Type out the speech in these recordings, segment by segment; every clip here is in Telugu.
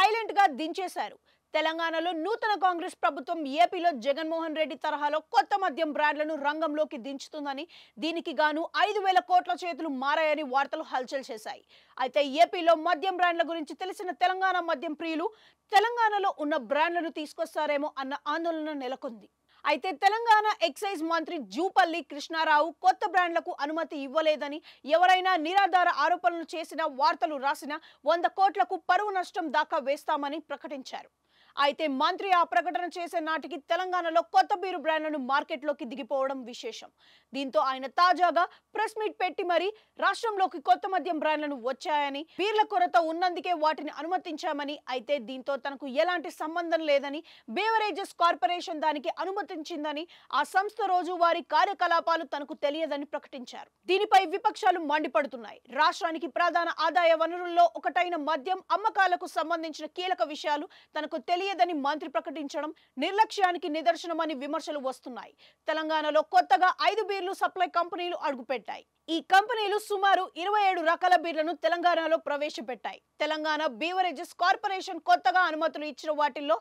సైలెంట్ గా దించేశారు. తెలంగాణలో నూతన కాంగ్రెస్ ప్రభుత్వం ఏపీలో జగన్మోహన్ రెడ్డి తరహాలో కొత్త మద్యం బ్రాండ్లను రంగంలోకి దించుతుందని, దీనికి గాను 5,000 కోట్ల చేతులు మారాయని వార్తలు హల్చల్ చేశాయి. అయితే ఏపీలో మద్యం బ్రాండ్ల గురించి తెలిసిన తెలంగాణ మద్యం ప్రియులు తెలంగాణలో ఉన్న బ్రాండ్లను తీసుకొస్తారేమో అన్న ఆందోళన నెలకొంది. అయితే తెలంగాణ ఎక్సైజ్ మంత్రి జూపల్లి కృష్ణారావు కొత్త బ్రాండ్లకు అనుమతి ఇవ్వలేదని, ఎవరైనా నిరాధార ఆరోపణలు చేసినా, వార్తలు రాసినా 100 కోట్లకు పరువు నష్టం దాకా వేస్తామని ప్రకటించారు. అయితే మంత్రి ఆ ప్రకటన చేసే నాటికి తెలంగాణలో కొత్త బీరు బ్రాండ్లను మార్కెట్లోకి దిగిపోవడం విశేషం. దీంతో ఆయన తాజాగా ప్రెస్ మీట్ పెట్టి మరీ రాష్ట్రంలోకి కొత్త మద్యం బ్రాండ్లను వచ్చాయని, బీర్ల కొరత ఉన్నందుకే వాటిని అనుమతించామని, అయితే దీంతో తనకు ఎలాంటి సంబంధం లేదని, బేవరేజెస్ కార్పొరేషన్ దానికి అనుమతించిందని, ఆ సంస్థ రోజువారీ కార్యకలాపాలు తనకు తెలియదని ప్రకటించారు. దీనిపై విపక్షాలు మండిపడుతున్నాయి. రాష్ట్రానికి ప్రధాన ఆదాయ వనరుల్లో ఒకటైన మద్యం అమ్మకాలకు సంబంధించిన కీలక విషయాలు తనకు తెలియదని మంత్రి ప్రకటించడం నిర్లక్ష్యానికి నిదర్శనమని విమర్శలు వస్తున్నాయి. తెలంగాణలో కొత్తగా 5 బీర్లు సప్లై కంపెనీలు అడుగుపెట్టాయి. ఈ కంపెనీలు సుమారు 27 రకాల బీర్లను తెలంగాణలో ప్రవేశపెట్టాయి. తెలంగాణ బీవరేజెస్ కార్పొరేషన్ కొత్తగా అనుమతులు ఇచ్చిన వాటిల్లో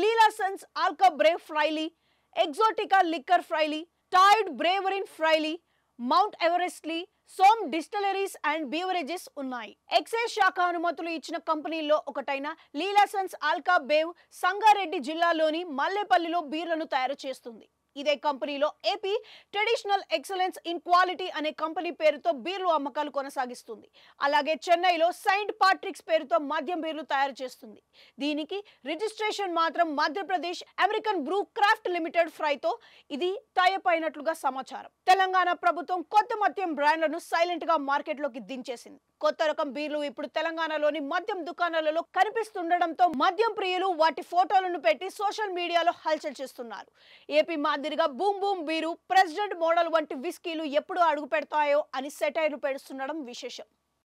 లీలా సన్స్ ఆల్కా బ్రేవ్ ఫ్రైలీ, ఎగ్జోటికా లిక్కర్ ఫ్రైలీ, టాయిడ్ బ్రేవరిన్ ఫ్రైలీ, మౌంట్ ఎవరెస్ట్లీ, సోమ్ డిస్టిలరీస్ అండ్ బీవరేజెస్ ఉన్నాయి. ఎక్సైజ్ శాఖ అనుమతులు ఇచ్చిన కంపెనీల్లో ఒకటైన లీలా సన్స్ ఆల్కా బేవ్ సంగారెడ్డి జిల్లాలోని మల్లేపల్లిలో బీర్లను తయారు చేస్తుంది. ఇదే కంపెనీలో AP traditional excellence in quality అనే కంపెనీ పేరుతో బీర్లు అమ్మకాలు కొనసాగిస్తుంది. అలాగే చెన్నైలో సెయింట్ పాట్రిక్స్ పేరుతో మద్యం బీర్లు తయారు చేస్తుంది. దీనికి రిజిస్ట్రేషన్ మాత్రం Madhya Pradesh American brew craft limited ఫ్రైతో ఇది టైఅప్ అయినట్లుగా సమాచారం. తెలంగాణ ప్రభుత్వం కొత్త మద్యం బ్రాండ్లను సైలెంట్ గా మార్కెట్లోకి దించేసింది. కొత్త రకం బీర్లు ఇప్పుడు తెలంగాణలోని మద్యం దుకాణాలలో కనిపిస్తుండటంతో మద్యం ప్రియులు వాటి ఫోటోలను పెట్టి సోషల్ మీడియాలో హల్చల్ చేస్తున్నారు. ఏపీ మాదిరిగా boom boom beer, president model వంటి విస్కీలు ఎప్పుడు అడుగు పెడతాయో అని సెటైర్లు పెడుతుండడం విశేషం.